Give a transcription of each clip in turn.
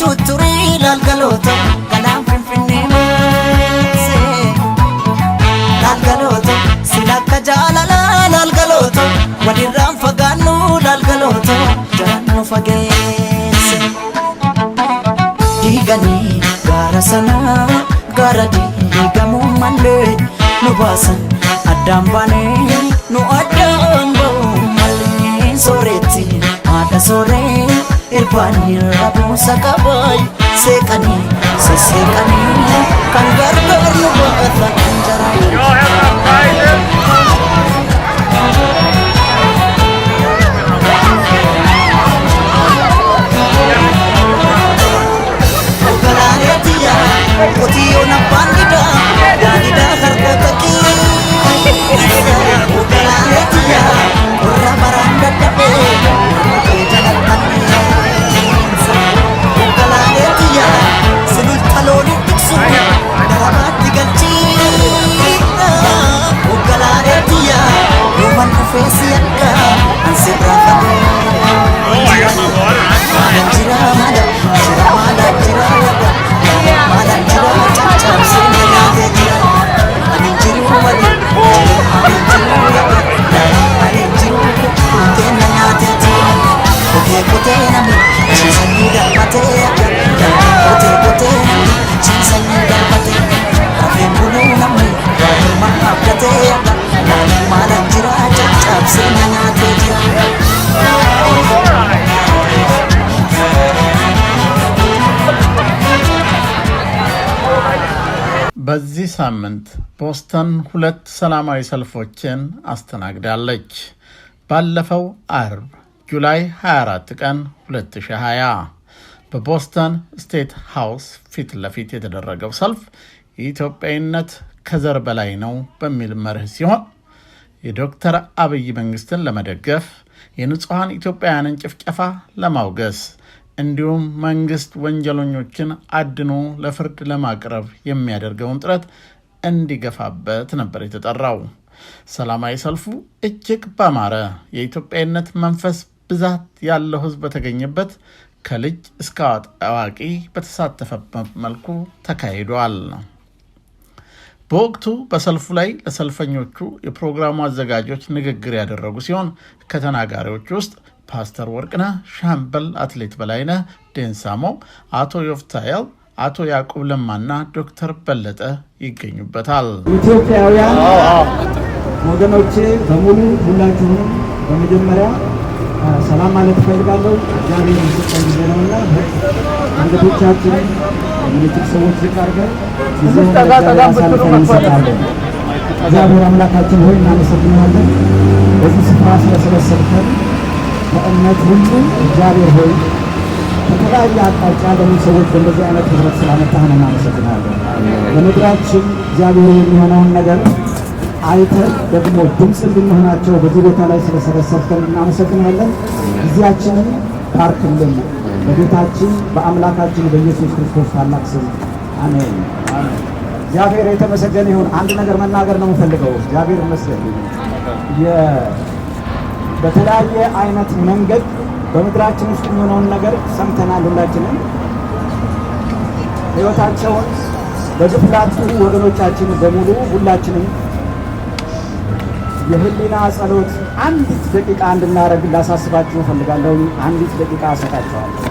chuturi lalgaloto kalam finfinne se lalgaloto silakka jalala lalgaloto wadiram faganu lalgaloto jannu fagese digani garasana garadi digamu mande nubasan adambane nu adambo malni soreti ada sore irbani rabu sakabai sekani sesekani kan gargar nu batla kanjara yo have a Otiyo na pandida dadida harkotaki ugalaletia ora baranda tabe jana tanne ugalaletia sulul taloni tiksu darabati ganchi ugalaletia human face yakka ansira khade jira mala jira በዚህ ሳምንት ቦስተን ሁለት ሰላማዊ ሰልፎችን አስተናግዳለች። ባለፈው አርብ ጁላይ 24 ቀን 2020 በቦስተን ስቴት ሃውስ ፊት ለፊት የተደረገው ሰልፍ የኢትዮጵያዊነት ከዘር በላይ ነው በሚል መርህ ሲሆን የዶክተር አብይ መንግስትን ለመደገፍ የንጹሃን ኢትዮጵያውያንን ጭፍጨፋ ለማውገዝ እንዲሁም መንግስት ወንጀለኞችን አድኖ ለፍርድ ለማቅረብ የሚያደርገውን ጥረት እንዲገፋበት ነበር የተጠራው። ሰላማዊ ሰልፉ እጅግ ባማረ የኢትዮጵያዊነት መንፈስ ብዛት ያለው ህዝብ በተገኘበት ከልጅ እስከ አዋቂ በተሳተፈበት መልኩ ተካሂዷል። በወቅቱ በሰልፉ ላይ ለሰልፈኞቹ የፕሮግራሙ አዘጋጆች ንግግር ያደረጉ ሲሆን ከተናጋሪዎች ውስጥ ፓስተር ወርቅነህ ሻምበል፣ አትሌት በላይነህ ዴንሳሞ፣ አቶ ዮፍታያል፣ አቶ ያዕቆብ ለማና ዶክተር በለጠ ይገኙበታል። ኢትዮጵያዊያን ወገኖቼ በሙሉ ሁላችሁም በመጀመሪያ ሰላም ማለት ፈልጋለሁ። እግዚአብሔር ይመስገን ነውና እንግዶቻችን የምንችል ሰዎች ይቀርበን እግዚአብሔር አምላካችን ሆይ እናመሰግናለን። በዚህ ስፍራ ስለሰበሰብከን በእምነት ሁሉ እግዚአብሔር ሆይ ከተለያየ አቅጣጫ ያሉ ሰዎች በእንደዚህ አይነት ህብረት ስላመጣህን እናመሰግናለን። በምድራችን እግዚአብሔር የሚሆነውን ነገር አይተን ደግሞ ድምፅ እንድንሆናቸው በዚህ ቦታ ላይ ስለሰበሰብከን እናመሰግናለን። ጊዜያችንን ባርክልን በጌታችን በአምላካችን በኢየሱስ ክርስቶስ ታላቅ ስም አሜን። እግዚአብሔር የተመሰገነ ይሁን። አንድ ነገር መናገር ነው የምፈልገው። እግዚአብሔር ይመስገን በተለያየ አይነት መንገድ በምድራችን ውስጥ የሚሆነውን ነገር ሰምተናል። ሁላችንም ህይወታቸውን በግፍ ላጡ ወገኖቻችን በሙሉ ሁላችንም የህሊና ጸሎት አንዲት ደቂቃ እንድናደርግ ላሳስባችሁ እፈልጋለሁ። አንዲት ደቂቃ አሰጣችኋለሁ።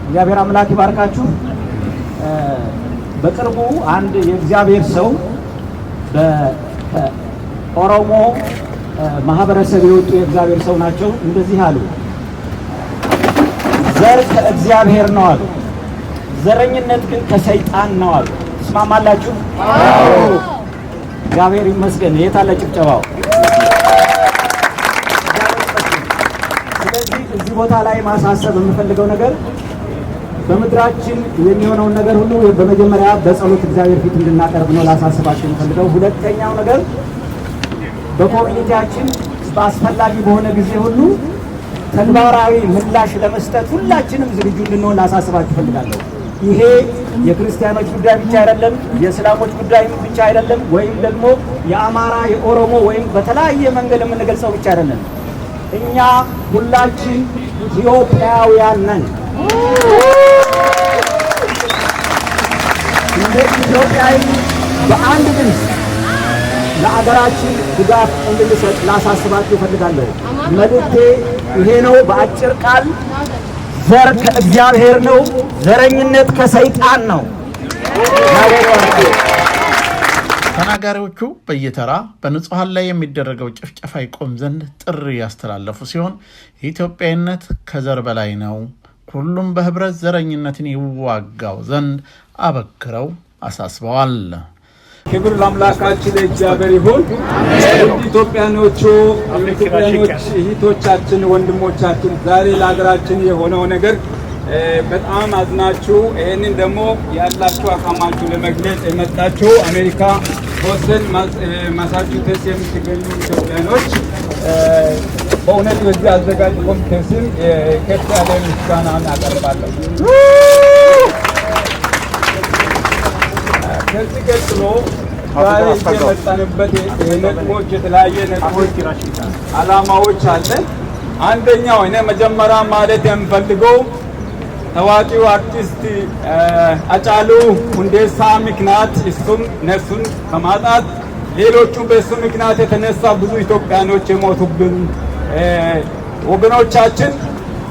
እግዚአብሔር አምላክ ይባርካችሁ። በቅርቡ አንድ የእግዚአብሔር ሰው በኦሮሞ ማህበረሰብ የወጡ የእግዚአብሔር ሰው ናቸው። እንደዚህ አሉ፣ ዘር ከእግዚአብሔር ነው አሉ፣ ዘረኝነት ግን ከሰይጣን ነው አሉ። ትስማማላችሁ? አዎ። እግዚአብሔር ይመስገን። የታለ ጭብጨባው? ስለዚህ እዚህ ቦታ ላይ ማሳሰብ የምፈልገው ነገር በምድራችን የሚሆነውን ነገር ሁሉ በመጀመሪያ በጸሎት እግዚአብሔር ፊት እንድናቀርብ ነው ላሳስባችሁ የምፈልገው። ሁለተኛው ነገር በኮሚኒቲያችን በአስፈላጊ በሆነ ጊዜ ሁሉ ተግባራዊ ምላሽ ለመስጠት ሁላችንም ዝግጁ እንድንሆን ላሳስባችሁ እፈልጋለሁ። ይሄ የክርስቲያኖች ጉዳይ ብቻ አይደለም፣ የእስላሞች ጉዳይ ብቻ አይደለም፣ ወይም ደግሞ የአማራ የኦሮሞ ወይም በተለያየ መንገድ የምንገልጸው ብቻ አይደለም። እኛ ሁላችን ኢትዮጵያውያን ነን። እንደ ኢትዮጵያዊ በአንድ ድምፅ ለአገራችን ድጋፍ እንድንሰጥ ላሳስባችሁ እፈልጋለሁ። መልእክቴ ይሄ ነው በአጭር ቃል። ዘር ከእግዚአብሔር ነው፣ ዘረኝነት ከሰይጣን ነው። ተናጋሪዎቹ በየተራ በንጹሃን ላይ የሚደረገው ጭፍጨፋ ይቆም ዘንድ ጥሪ ያስተላለፉ ሲሆን ኢትዮጵያዊነት ከዘር በላይ ነው፣ ሁሉም በህብረት ዘረኝነትን ይዋጋው ዘንድ አበክረው አሳስበዋል። ክብር ለአምላካችን ለእግዚአብሔር ይሁን። ኢትዮጵያኖች እህቶቻችን፣ ወንድሞቻችን ዛሬ ለሀገራችን የሆነው ነገር በጣም አዝናችሁ ይህንን ደግሞ ያላችሁ አቋማችሁ ለመግለጽ የመጣችሁ አሜሪካ ቦስተን ማሳቹሴትስ የምትገኙ ኢትዮጵያኖች በእውነት በዚህ አዘጋጅ ኮሚቴ ስም ከፍ ያለ ምስጋና አቀርባለሁ። ከዚህ ቀጥሎ ዛሬ የመጣንበት ነጥቦች የተለያየ ነጥቦች ዓላማዎች አለን። አንደኛው እኔ መጀመሪያ ማለት የምፈልገው ታዋቂው አርቲስት ሃጫሉ ሁንዴሳ ምክንያት እሱም ነፍሱን በማጣት ሌሎቹ በሱ ምክንያት የተነሳ ብዙ ኢትዮጵያኖች የሞቱብን ወገኖቻችን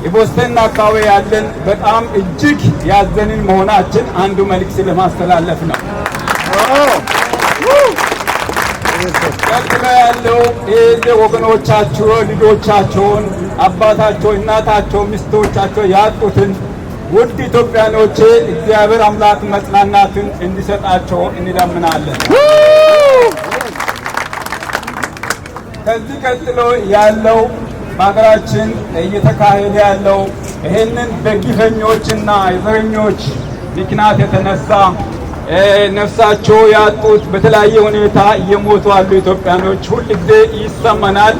የቦስተን አካባቢ ያለን በጣም እጅግ ያዘንን መሆናችን አንዱ መልእክት ለማስተላለፍ ነው። ቀጥሎ ያለው ወገኖቻቸው ልጆቻቸውን፣ አባታቸው፣ እናታቸው፣ ሚስቶቻቸው ያጡትን ውድ ኢትዮጵያኖቼ እግዚአብሔር አምላክ መጽናናትን እንዲሰጣቸው እንለምናለን። ከዚህ ቀጥሎ ያለው በሀገራችን እየተካሄደ ያለው ይህንን በግፈኞችና የዘረኞች ምክንያት የተነሳ ነፍሳቸው ያጡት በተለያየ ሁኔታ እየሞቱ ያሉ ኢትዮጵያኖች ሁል ጊዜ ይሰማናል።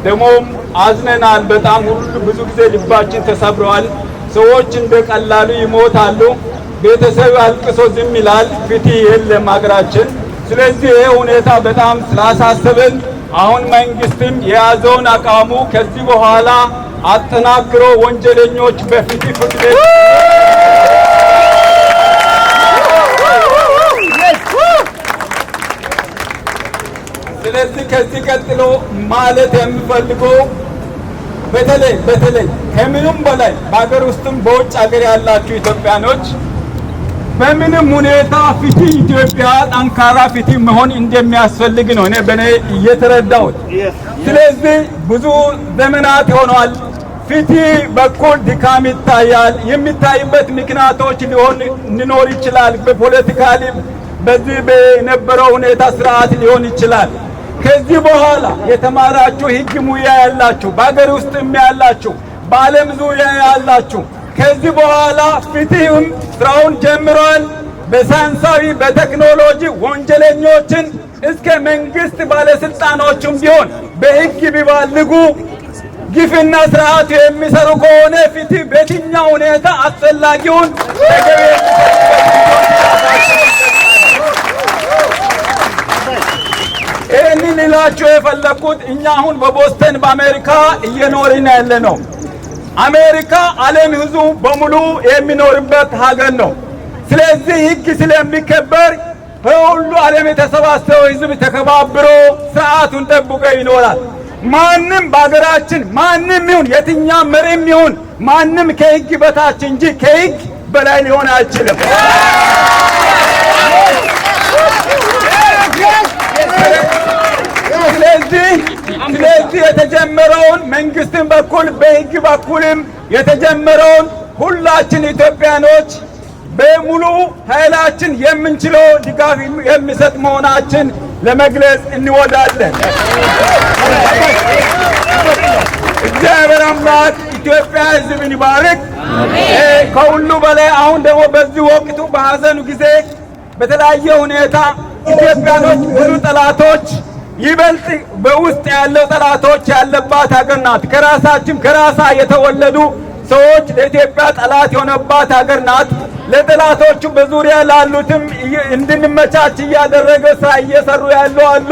ደግሞም አዝነናል። በጣም ሁሉ ብዙ ጊዜ ልባችን ተሰብረዋል። ሰዎች እንደቀላሉ ይሞታሉ። ቤተሰብ አልቅሶ ዝም ይላል። ፍትህ የለም ሀገራችን። ስለዚህ ይሄ ሁኔታ በጣም ስላሳሰበን አሁን መንግስትም የያዘውን አቋሙ ከዚህ በኋላ አጠናክሮ ወንጀለኞች በፍትህ ፍርድ ቤት ስለዚህ ከዚህ ቀጥሎ ማለት የምፈልገው በተለይ ከምንም በላይ በሀገር ውስጥም በውጭ ሀገር ያላችሁ ኢትዮጵያኖች በምንም ሁኔታ ፍትህ ኢትዮጵያ ጠንካራ ፍትህ መሆን እንደሚያስፈልግ ነው እኔ በኔ እየተረዳሁት። ስለዚህ ብዙ ዘመናት ሆኗል። ፍትህ በኩል ድካም ይታያል። የሚታይበት ምክንያቶች ሊኖር ይችላል። በፖለቲካሊ በዚህ በነበረው ሁኔታ ስርዓት ሊሆን ይችላል። ከዚህ በኋላ የተማራችሁ ህግ ሙያ ያላችሁ በአገር ውስጥም ያላችሁ በዓለም ዙሪያ ያላችሁ ከዚህ በኋላ ፍትህም ስራውን ጀምሯል። በሳይንሳዊ በቴክኖሎጂ ወንጀለኞችን እስከ መንግስት ባለስልጣኖችም ቢሆን በህግ ቢባልጉ ግፍና ስርዓቱ የሚሰሩ ከሆነ ፍትህ በየትኛው ሁኔታ አስፈላጊውን ተገቢ ይህንን ልላችሁ የፈለኩት እኛ አሁን በቦስተን በአሜሪካ እየኖርን ያለ ነው። አሜሪካ ዓለም ህዝቡ በሙሉ የሚኖርበት ሀገር ነው። ስለዚህ ህግ ስለሚከበር ሁሉ ዓለም የተሰባሰበው ህዝብ ተከባብሮ ስርዓቱን ጠብቆ ይኖራል። ማንም በሀገራችን ማንም ይሁን የትኛው መሪም ይሁን ማንም ከህግ በታች እንጂ ከህግ በላይ ሊሆን አይችልም። ስለዚህ የተጀመረውን መንግስትን በኩል በህግ በኩልም የተጀመረውን ሁላችን ኢትዮጵያኖች በሙሉ ኃይላችን የምንችለው ድጋፍ የሚሰጥ መሆናችን ለመግለጽ እንወዳለን። እግዚአብሔር አምላክ ኢትዮጵያ ህዝብን ይባርክ። ከሁሉ በላይ አሁን ደግሞ በዚህ ወቅቱ በሐዘኑ ጊዜ በተለያየ ሁኔታ ኢትዮጵያኖች ብዙ ጠላቶች ይበልጥ በውስጥ ያለው ጠላቶች ያለባት ሀገር ናት። ከራሳ የተወለዱ ሰዎች ለኢትዮጵያ ጠላት የሆነባት ሀገር ናት። ለጠላቶቹ በዙሪያ ላሉትም እንድንመቻች እያደረገ ስራ እየሰሩ ያሉ አሉ።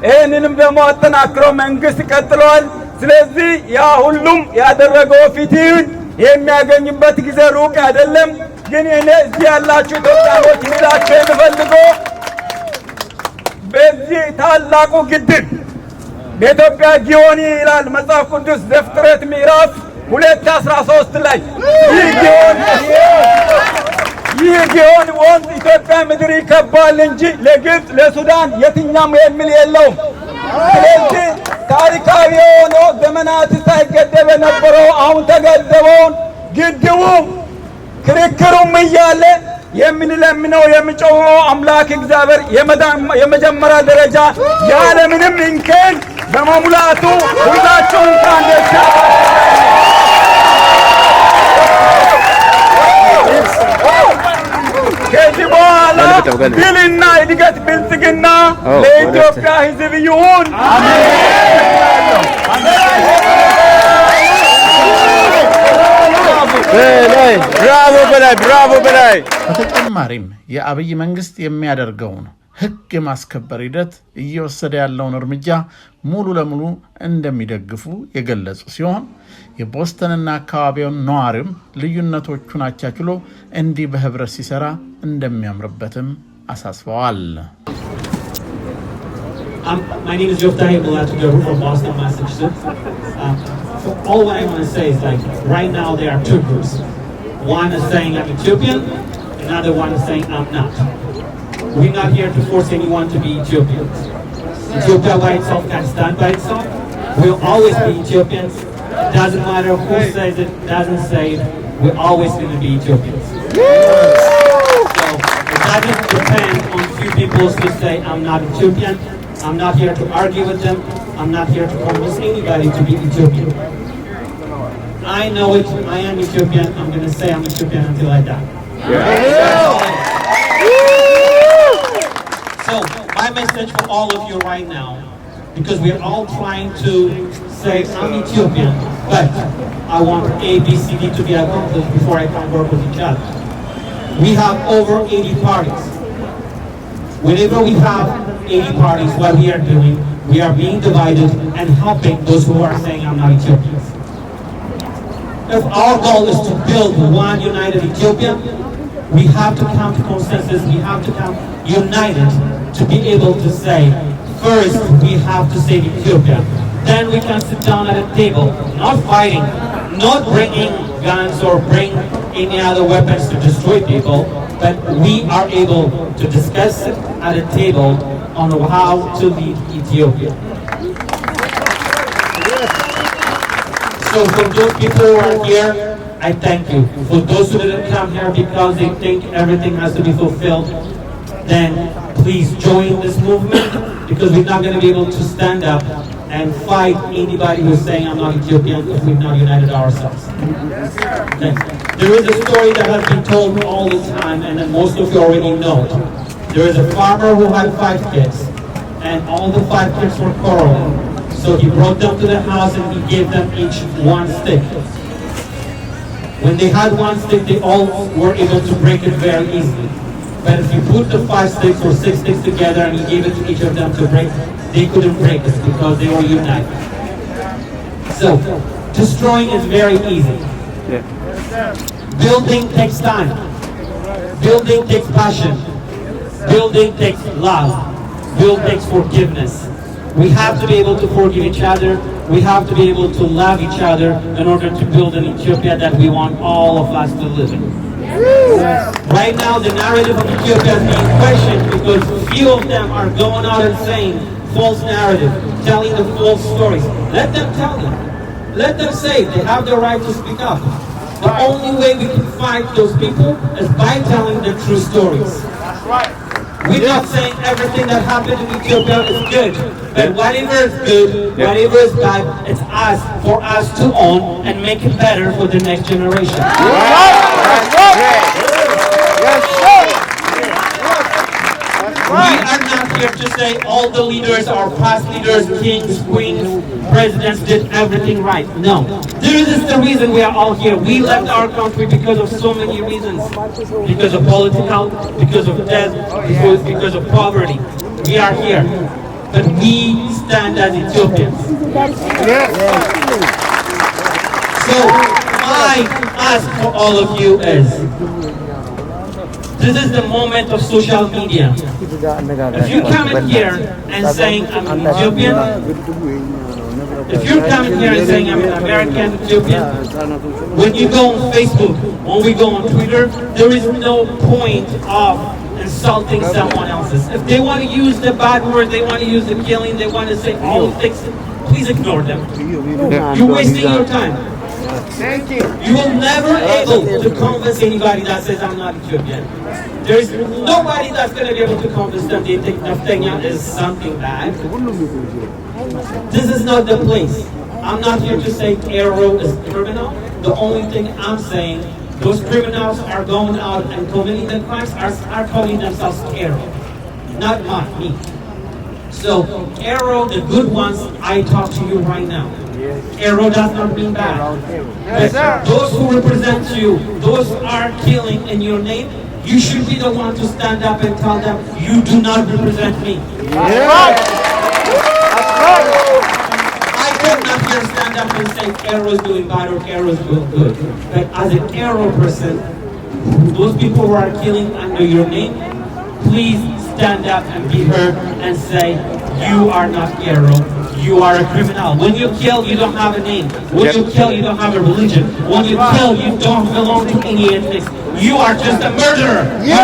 ይህንንም ደግሞ አጠናክሮ መንግስት ቀጥሏል። ስለዚህ ያ ሁሉም ያደረገው ፍትህን የሚያገኝበት ጊዜ ሩቅ አይደለም። ግን እኔ እዚህ ያላችሁ ኢትዮጵያኖች ልላችሁ የምፈልገው በዚህ ታላቁ ግድብ በኢትዮጵያ ጊዮን ይላል መጽሐፍ ቅዱስ ዘፍጥረት ምዕራፍ 2:13 ላይ ይህ ጊዮን ወንዝ ኢትዮጵያ ምድር ይከባል እንጂ ለግብፅ ለሱዳን የትኛም የሚል የለውም። ስለዚህ ታሪካዊ የሆነው ዘመናት ሳይገደብ የነበረው አሁን ተገደበውን ግድቡ ክርክሩም እያለ የምንለምነው የሚጮኸው አምላክ እግዚአብሔር የመጀመሪያ ደረጃ ያለምንም እንከን በመሙላቱ ሁላችሁ እንኳን ደስ ከዚህ በኋላ ድልና እድገት ብልጽግና ለኢትዮጵያ ሕዝብ ይሁን። ብራቮ በላይ። በተጨማሪም የአብይ መንግስት የሚያደርገውን ህግ የማስከበር ሂደት እየወሰደ ያለውን እርምጃ ሙሉ ለሙሉ እንደሚደግፉ የገለጹ ሲሆን የቦስተንና አካባቢውን ነዋሪም ልዩነቶቹን አቻችሎ እንዲህ በህብረት ሲሰራ እንደሚያምርበትም አሳስበዋል። My name is Yoftahe from Boston, Massachusetts. All what I want to say is like right now there are two groups. One is saying I'm Ethiopian, another one is saying I'm not. We're not here to force anyone to be Ethiopians. Ethiopia by itself can stand by itself. We'll always be Ethiopians. It doesn't matter who says it, doesn't say it. We're always going to be Ethiopians. So it doesn't depend on few people who say I'm not Ethiopian. I'm not here to argue with them. I'm not here to convince anybody to be Ethiopian. I know it. I am Ethiopian. I'm going to say I'm Ethiopian until I die. So my message for all of you right now, because we're all trying to say I'm Ethiopian, but I want A, B, C, D to be accomplished before I can work with each other. We have over 80 parties. Whenever we have 80 parties, what we are doing, we are being divided and helping those who are saying I'm not Ethiopians. If our goal is to build one united Ethiopia, we have to come to consensus, we have to come united to be able to say, first we have to save Ethiopia. Then we can sit down at a table, not fighting, not bringing guns or bring any other weapons to destroy people, but we are able to discuss at a table on how to lead Ethiopia. So for those people who are here, I thank you. For those who didn't come here because they think everything has to be fulfilled, then please join this movement, because we're not going to be able to stand up and fight anybody who's saying I'm not Ethiopian if we've not united ourselves. Thanks. There is a story that has been told all the time, and then most of you already know it. There is a farmer who had 5 kids, and all the 5 kids were quarreling. So he brought them to the house and he gave them each one stick. When they had one stick, they all were able to break it very easily. But if you put the 5 sticks or 6 sticks together and you gave it to each of them to break, they couldn't break it because they were united. So destroying is very easy. Building takes time. Building takes passion. Building takes love. Building takes forgiveness. We have to be able to forgive each other. We have to be able to love each other in order to build an Ethiopia that we want all of us to live in. Right now, the narrative of Ethiopia is being questioned because few of them are going out and saying false narrative, telling the false stories. Let them tell them. Let them say they have the right to speak up. The only way we can fight those people is by telling the true stories. That's right. We're not saying everything that happened in Ethiopia is good, but whatever is good, whatever is bad, it's for us to own and make it better for the next generation. We are not here to say all the leaders, our past leaders, kings, queens, presidents did everything right. No. This is the reason we are all here. We left our country because of so many reasons. Because of political, because of death, because of poverty. We are here. But we stand as Ethiopians. So my ask for all of you is, this is the moment of social media. If you come in here and saying I'm an Ethiopian, if you're coming here and saying I'm an American Ethiopian, when you go on Facebook, when we go on Twitter, there is no point of insulting someone else's. If they want to use the bad words, they want to use the killing, they want to say all things, please ignore them. You're wasting your time. You will never able to convince anybody that says I'm not Ethiopian. There is nobody that's going to be able to convince them they think Naftanya is something bad. This is not the place. I'm not here to say Arrow is criminal. The only thing I'm saying, those criminals are going out and committing the crimes, are calling themselves Arrow, not me. So Arrow, the good ones, I talk to you right now. Arrow does not mean bad. But those who represent you, those are killing in your name, you should be the one to stand up and tell them, you do not represent me. I cannot here stand up and say Arrow is doing bad or Arrow is doing good. But as an Arrow person, those people who are killing under your name, please stand up and be heard and say, you are not Arrow. You are a criminal. When you kill, you don't have a name. When you kill, you don't have a religion. When you kill, you don't belong to any ethnic. You are just a murderer. Nothing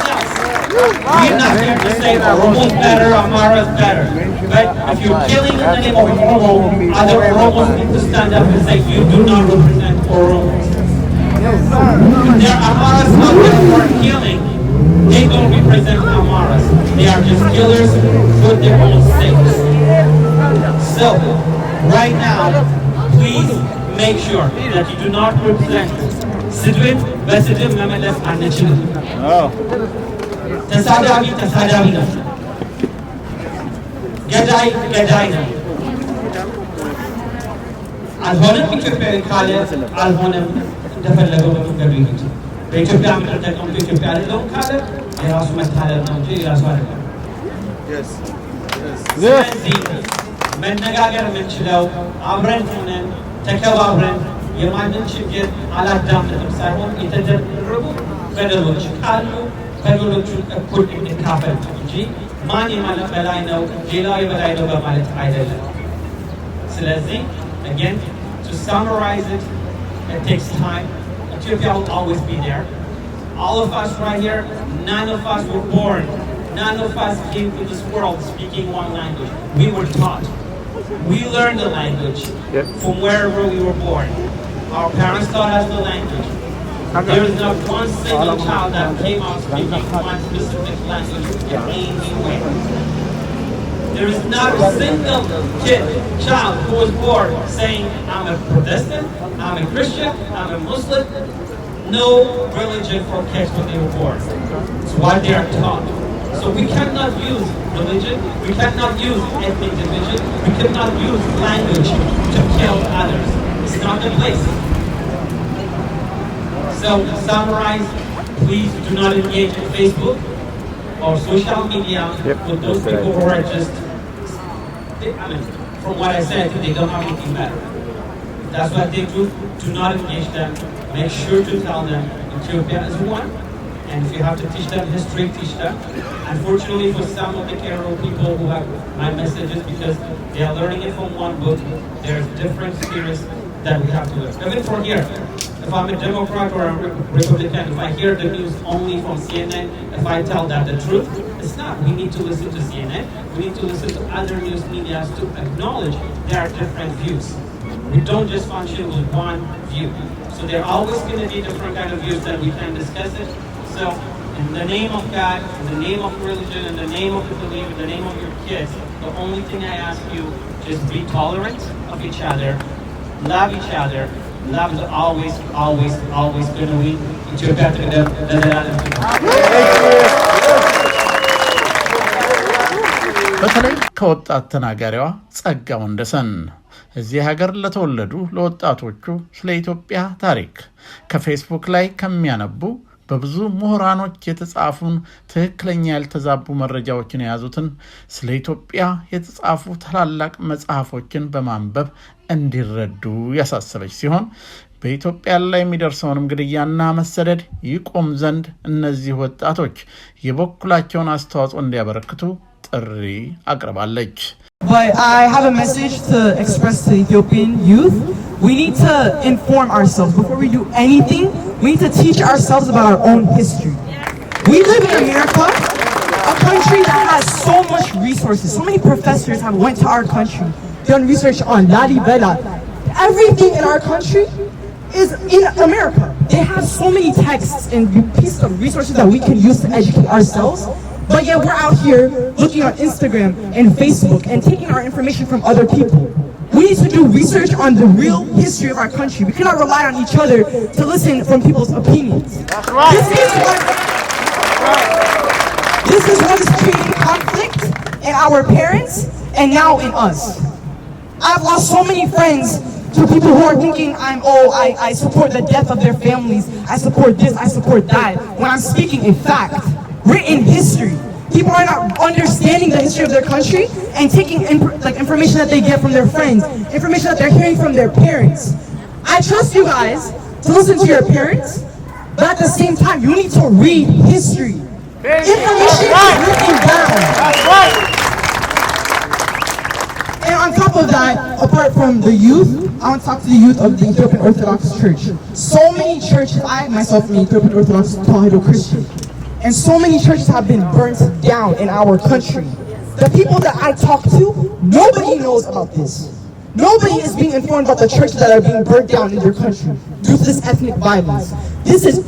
else. We're not here to say Oromo's better, Amara's better. But if you're killing in the name of Oromo, other Oromos need to stand up and say, you do not represent Oromos. There are Amaras out there who are killing. They don't represent Amaras. They are just killers for their own sakes. So, right now, please make sure that you do not represent Sidwin, Besidim, Memeles, and Nichilin. Tasadavi ነው። ገዳይ ነው። አልሆነም ኢትዮጵያዊ ካለ አልሆነም እንደፈለገው በመንገዱ ይሄድ። በኢትዮጵያ ምድር ተቀምጦ ኢትዮጵያ አይደለሁም ካለ የራሱ መታለል ነው እንጂ የራሱ አይደለም። ስለዚህ መነጋገር የምንችለው አብረን ሆነን ተከባብረን የማንን ችግር አላዳምጥም ሳይሆን የተደረጉ በደሎች ካሉ በደሎቹን እኩል እንካፈል እንጂ ማን የማለት በላይ ነው ሌላው የበላይ ነው በማለት አይደለም። ስለዚህ again to summarize it, it takes time. Ethiopia will always be there. All of us right here, none of us were born. None of us came to this world speaking one language. We were taught. We learned the language from wherever we were born. Our parents taught us the language. There is not one single child that came out speaking one specific language anywhere. There is not a single child who was born saying, I'm a Protestant, I'm a Christian, I'm a Muslim. No religion for kids when they were born. It's what they are taught. So we cannot use religion, we cannot use ethnic division, we cannot use language to kill others. It's not the place. So to summarize, please do not engage in Facebook or social media with those people who are just, from what I said, they don't have anything better. That's what they do. Do not engage them. Make sure to tell them Ethiopia is one. And if you have to teach them history, teach them. Unfortunately, for some of the Kero people who have my messages, because they are learning it from one book, there's different series that we have to learn. Even for here, if I'm a Democrat or a Republican, if I hear the news only from CNN, if I tell that the truth, it's not. We need to listen to CNN. We need to listen to other news media to acknowledge there are different views. We don't just function with one view. So there are always going to be different kind of views that we can discuss it. So in the name of God, in the name of religion, in the name of the belief, in the name of your kids, the only thing I ask you is be tolerant of each other, love each other. Love is always, always, always going to win. It's your better than በተለይ ከወጣት ተናጋሪዋ ጸጋው እንደሰን እዚህ ሀገር ለተወለዱ ለወጣቶቹ ስለ ኢትዮጵያ ታሪክ ከፌስቡክ ላይ ከሚያነቡ በብዙ ምሁራኖች የተጻፉን ትክክለኛ ያልተዛቡ መረጃዎችን የያዙትን ስለ ኢትዮጵያ የተጻፉ ታላላቅ መጽሐፎችን በማንበብ እንዲረዱ ያሳሰበች ሲሆን በኢትዮጵያ ላይ የሚደርሰውን ግድያና መሰደድ ይቆም ዘንድ እነዚህ ወጣቶች የበኩላቸውን አስተዋጽኦ እንዲያበረክቱ ጥሪ አቅርባለች። But I have a message to express to Ethiopian youth. We need to inform ourselves before we do anything. We need to teach ourselves about our own history. We live in America, a country that has so much resources. So many professors have went to our country, done research on Lalibela. Everything in our country is in America. They have so many texts and pieces of resources that we can use to educate ourselves. But yet we're out here looking on Instagram and Facebook and taking our information from other people. We need to do research on the real history of our country. We cannot rely on each other to listen from people's opinions. That's right. This is what is creating conflict in our parents and now in us. I've lost so many friends to people who are thinking I support the death of their families. I support this, I support that. When I'm speaking a fact, written history. People are not understanding the history of their country and taking information that they get from their friends, information that they're hearing from their parents. I trust you guys to listen to your parents, but at the same time, you need to read history. Information is written down. That's right. And on top of that, apart from the youth, I want to talk to the youth of the Ethiopian Orthodox Church. So many churches, I myself am an Ethiopian Orthodox Christian. And so many churches have been burnt down in our country. The people that I talk to, nobody knows about this. Nobody is being informed about the churches that are being burnt down in their country due to this ethnic violence. This is